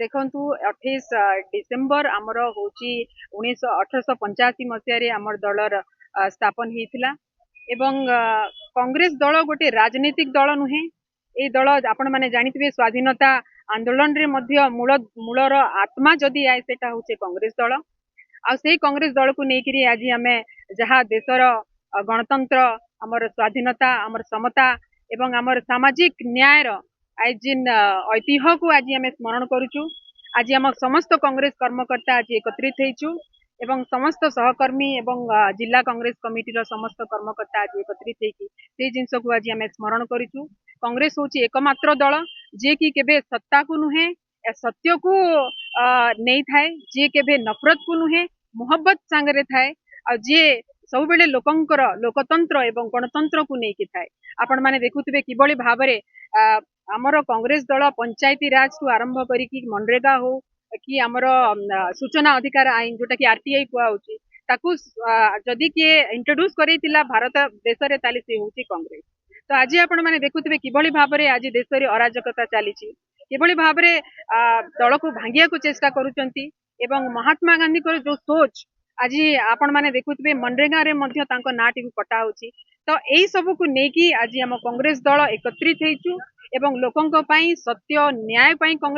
देखु 28 डिसेम्बर आमर हूँ 1885 मसीह आमर दलर स्थापन होता कांग्रेस दल गोटे राजनीतिक दल नुहे ये दल आपण मैंने जानी स्वाधीनता आंदोलन रे मध्य मूलर आत्मा जदि आए से हूँ कांग्रेस दल आई कांग्रेस दल को लेकर आज आम जहाँ देशर गणतंत्र आमर स्वाधीनता आमर समता एवं आमर सामाजिक न्याय आज जिन ऐतिह्य को आज आम स्मरण करुचु आज आम समस्त कांग्रेस कर्मकर्ता आज एकत्रित होइछु एवं समस्त सहकर्मी एवं जिला कांग्रेस कमिटीर समस्त कर्मकर्ता आज एकत्रित होइकी से जिनस को आज आम स्मरण करिछु। कांग्रेस होची एकमात्र दल जे कि केबे सत्ता को नुहे सत्य को नहीं थाए जे केबे नफरत को नुहे मोहब्बत सांगरे थाए आ जे सब बेले लोकंकर लोकतंत्र एवं गणतंत्र को नहीं थाए। आपण माने देखुथिबे किबळी भाबरे आमर कांग्रेस दल पंचायती राज को आरंभ करिकी मनरेगा हो कि आमर सूचना अधिकार आईन जोटा कि आरटीआई कहउची ताकू जदि किए इंट्रोड्यूस करैतिला भारत देश रे ताली से होची कांग्रेस। तो आज आपण माने देखुथिबे किबळी भाबरे आज देश रे अराजकता चलीची किबळी भाबरे दल को भांगिया को चेष्टा करूचंती एवं महात्मा गांधी को जो सोच आज आपण माने देखुथिबे मनरेगा रे मध्य तांको नाटी को कटा होची। तो एई सब को नेकी आज हम कांग्रेस दल एकत्रित हेइछु एवं लोकंक पई सत्य न्याय पई कांग्रेस